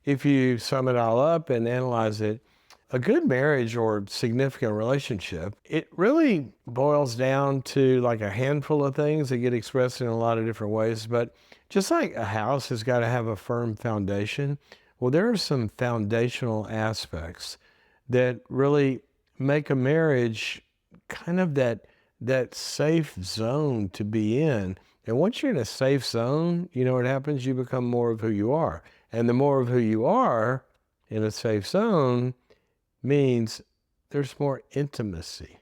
if you sum it all up and analyze it, a good marriage or significant relationship, it really boils down to like a handful of things that get expressed in a lot of different ways. But just like a house has got to have a firm foundation, well, there are some foundational aspects that really make a marriage kind of that safe zone to be in. And once you're in a safe zone, you know what happens? You become more of who you are. And the more of who you are in a safe zone means there's more intimacy.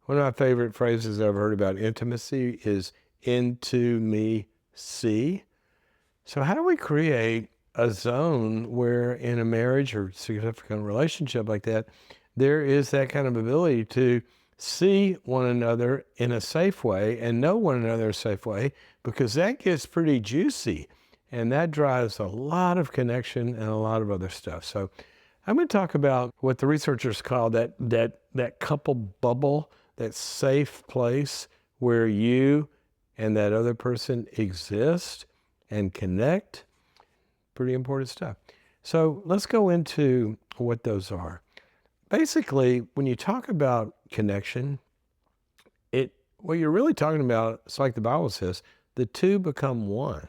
One of my favorite phrases I've heard about intimacy is into me see. So how do we create a zone where in a marriage or significant relationship like that, there is that kind of ability to see one another in a safe way and know one another in a safe way, because that gets pretty juicy and that drives a lot of connection and a lot of other stuff. So I'm going to talk about what the researchers call that couple bubble, that safe place where you and that other person exist and connect. Pretty important stuff. So let's go into what those are. Basically, when you talk about connection, what you're really talking about, it's like the Bible says, the two become one.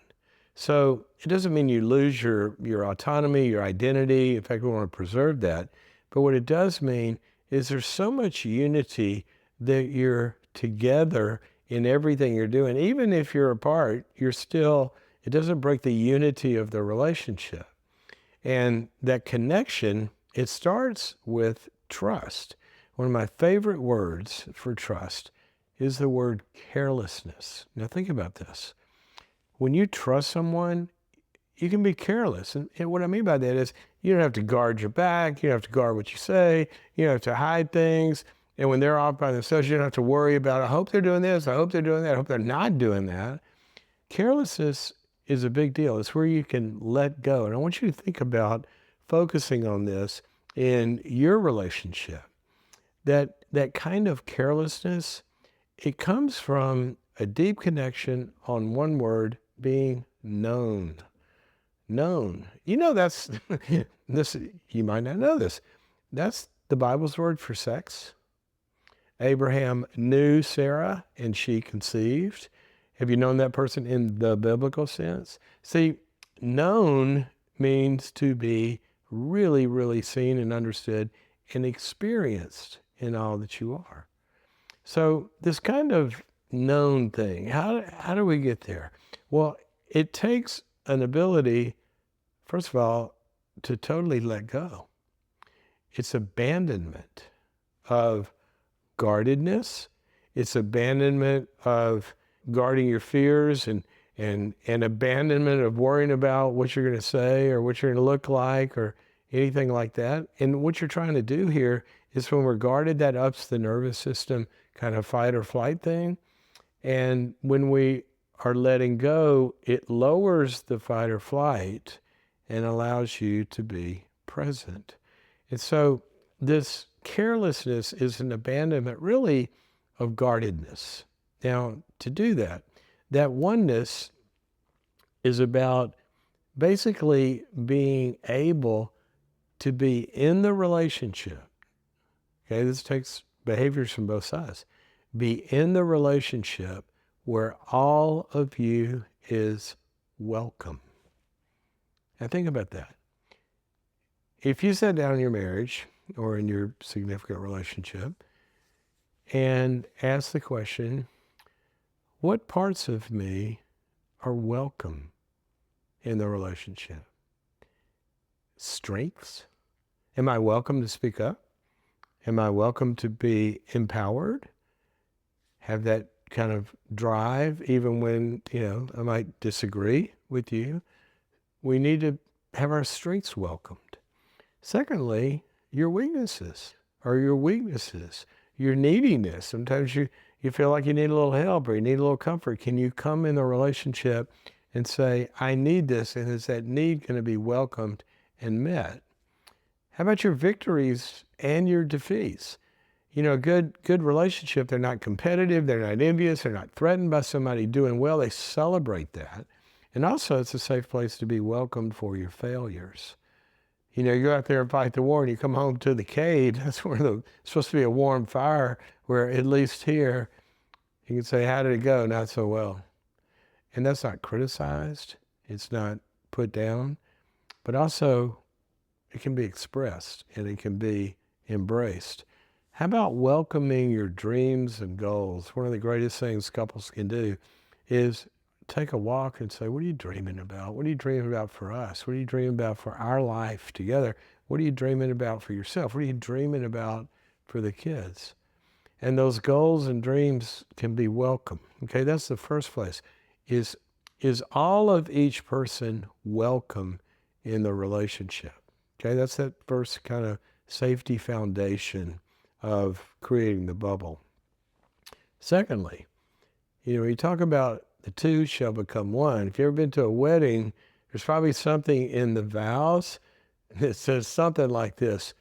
So it doesn't mean you lose your autonomy, your identity. In fact, we want to preserve that. But what it does mean is there's so much unity that you're together in everything you're doing. Even if you're apart, it doesn't break the unity of the relationship. And that connection, it starts with trust. One of my favorite words for trust is the word carelessness. Now think about this. When you trust someone, you can be careless. And what I mean by that is you don't have to guard your back. You don't have to guard what you say. You don't have to hide things. And when they're off by themselves, you don't have to worry about, I hope they're doing this. I hope they're doing that. I hope they're not doing that. Carelessness is a big deal. It's where you can let go. And I want you to think about focusing on this in your relationship. That kind of carelessness, it comes from a deep connection on one word, being known. Known. You know, that's this, you might not know this. That's the Bible's word for sex. Abraham knew Sarah and she conceived. Have you known that person in the biblical sense? See, known means to be really, really seen and understood and experienced in all that you are. So this kind of known thing, how do we get there? Well, it takes an ability, first of all, to totally let go. It's abandonment of guardedness. It's abandonment of guarding your fears and abandonment of worrying about what you're going to say or what you're going to look like or anything like that. And what you're trying to do here is, when we're guarded, that ups the nervous system kind of fight or flight thing. And when we are letting go, it lowers the fight or flight and allows you to be present. And so this carelessness is an abandonment really of guardedness. Now, to do that, that oneness is about basically being able to be in the relationship. Okay, this takes behaviors from both sides. Be in the relationship where all of you is welcome. Now think about that. If you sat down in your marriage or in your significant relationship and asked the question, what parts of me are welcome in the relationship? Strengths? Am I welcome to speak up? Am I welcome to be empowered? Have that kind of drive even when, I might disagree with you. We need to have our strengths welcomed. Secondly, your weaknesses, your neediness. Sometimes you feel like you need a little help or you need a little comfort. Can you come in the relationship and say, I need this, and is that need going to be welcomed and met? How about your victories and your defeats? A good relationship, they're not competitive, they're not envious, they're not threatened by somebody doing well. They celebrate that. And also, it's a safe place to be welcomed for your failures. You go out there and fight the war and you come home to the cave. That's where it's supposed to be a warm fire, where at least here you can say, how did it go? Not so well. And that's not criticized. It's not put down, but also it can be expressed and it can be embraced. How about welcoming your dreams and goals? One of the greatest things couples can do is take a walk and say, what are you dreaming about? What are you dreaming about for us? What are you dreaming about for our life together? What are you dreaming about for yourself? What are you dreaming about for the kids? And those goals and dreams can be welcome. Okay, that's the first place. Is all of each person welcome in the relationship? Okay, that's that first kind of safety foundation of creating the bubble. Secondly, you talk about the two shall become one. If you've ever been to a wedding, there's probably something in the vows that says something like this: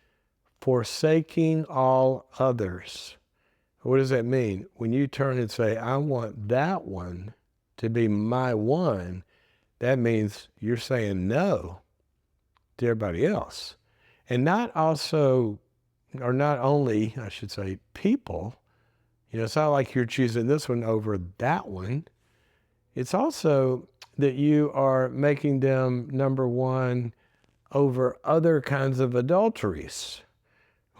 forsaking all others. What does that mean? When you turn and say, I want that one to be my one, that means you're saying no to everybody else. And not only, I should say, people. It's not like you're choosing this one over that one. It's also that you are making them number one over other kinds of adulteries,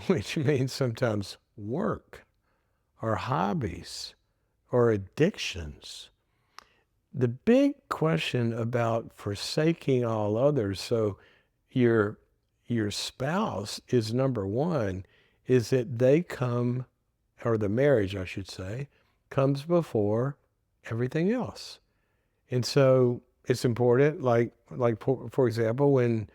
which means sometimes work or hobbies or addictions. The big question about forsaking all others, so your spouse is number one, is that they come, or the marriage, I should say, comes before everything else. And so it's important, like for example, when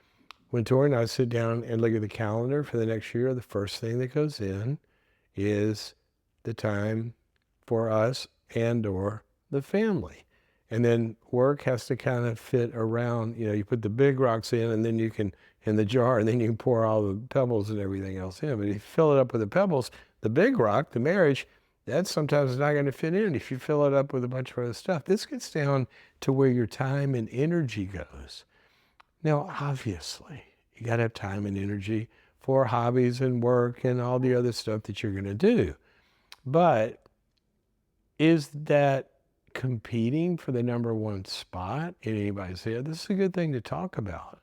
Tori and I sit down and look at the calendar for the next year, the first thing that goes in is the time for us and or the family. And then work has to kind of fit around, you put the big rocks in and then you can, in the jar, and then you can pour all the pebbles and everything else in. But if you fill it up with the pebbles, the big rock, the marriage, that sometimes is not going to fit in if you fill it up with a bunch of other stuff. This gets down to where your time and energy goes. Now, obviously, you got to have time and energy for hobbies and work and all the other stuff that you're going to do. But is that competing for the number one spot in anybody's head? This is a good thing to talk about.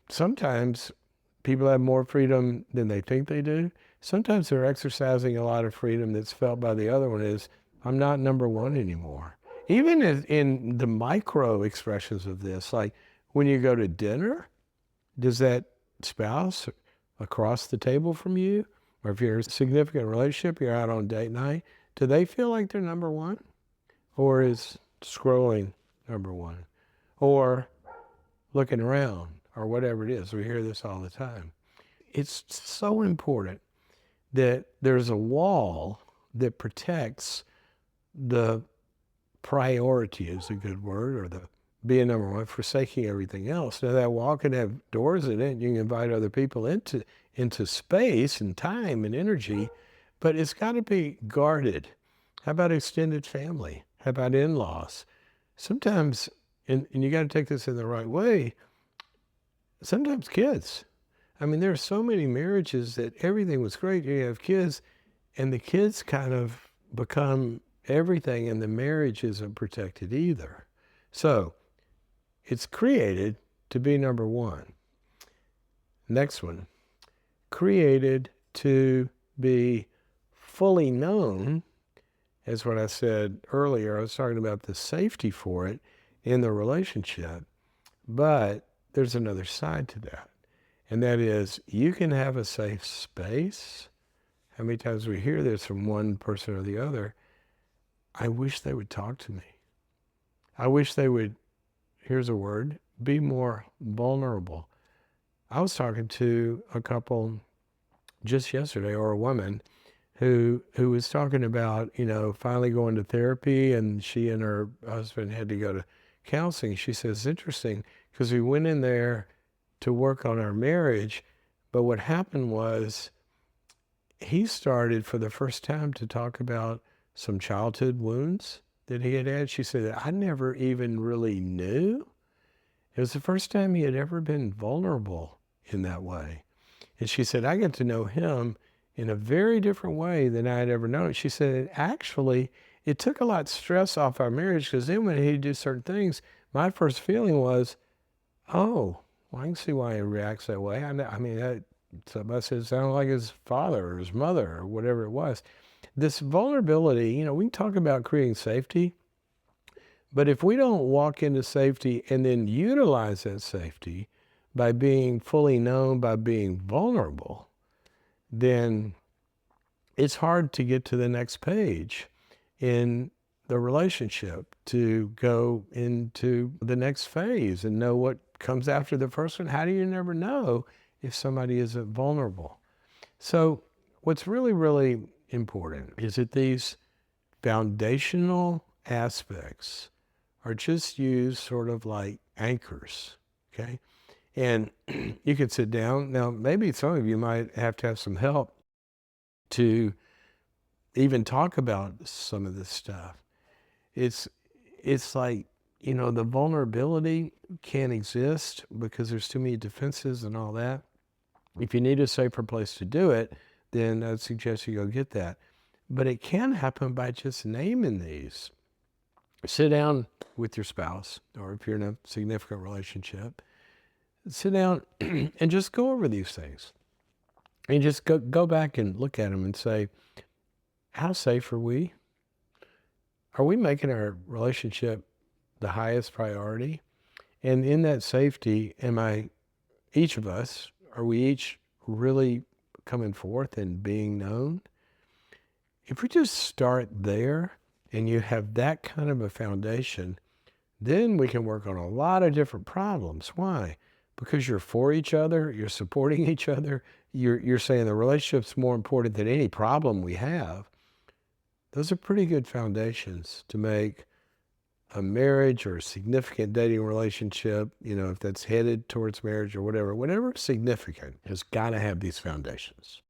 Sometimes people have more freedom than they think they do. Sometimes they're exercising a lot of freedom that's felt by the other one is, I'm not number one anymore. Even in the micro expressions of this, like when you go to dinner, does that spouse across the table from you, or if you're in a significant relationship, you're out on date night, do they feel like they're number one? Or is scrolling number one? Or looking around, or whatever it is? We hear this all the time. It's so important that there's a wall that protects the priority, is a good word, or the being number one, forsaking everything else. Now that wall can have doors in it. You can invite other people into space and time and energy, but it's got to be guarded. How about extended family? How about in-laws? Sometimes, and you got to take this in the right way, sometimes kids. I mean, there are so many marriages that everything was great. You have kids, and the kids kind of become everything, and the marriage isn't protected either. So it's created to be number one. Next one, created to be fully known, as what I said earlier. I was talking about the safety for it in the relationship, but there's another side to that. And that is, you can have a safe space. How many times we hear this from one person or the other? I wish they would talk to me. I wish they would, here's a word, be more vulnerable. I was talking to a couple just yesterday, or a woman, who was talking about, finally going to therapy, and she and her husband had to go to counseling. She says, it's interesting, because we went in there to work on our marriage, but what happened was he started for the first time to talk about some childhood wounds that he had had. She said, I never even really knew. It was the first time he had ever been vulnerable in that way. And she said, I get to know him in a very different way than I had ever known. She said, actually, it took a lot of stress off our marriage because then when he'd do certain things, my first feeling was, oh, well, I can see why he reacts that way. I mean, that so must have sounded like his father or his mother or whatever it was. This vulnerability, we can talk about creating safety, but if we don't walk into safety and then utilize that safety by being fully known, by being vulnerable, then it's hard to get to the next page in the relationship, to go into the next phase and know what comes after the first one. How do you never know if somebody isn't vulnerable? So what's really, really important is that these foundational aspects are just used sort of like anchors, okay? And you could sit down. Now, maybe some of you might have to have some help to even talk about some of this stuff. It's it's like, the vulnerability can't exist because there's too many defenses and all that. If you need a safer place to do it, then I'd suggest you go get that. But it can happen by just naming these. Sit down with your spouse, or if you're in a significant relationship, sit down and just go over these things. And just go back and look at them and say, how safe are we? Are we making our relationship the highest priority? And in that safety, each of us, are we each really coming forth and being known? If we just start there and you have that kind of a foundation, then we can work on a lot of different problems. Why? Because you're for each other, you're supporting each other, you're saying the relationship's more important than any problem we have. Those are pretty good foundations to make a marriage or a significant dating relationship, if that's headed towards marriage or whatever, significant has got to have these foundations.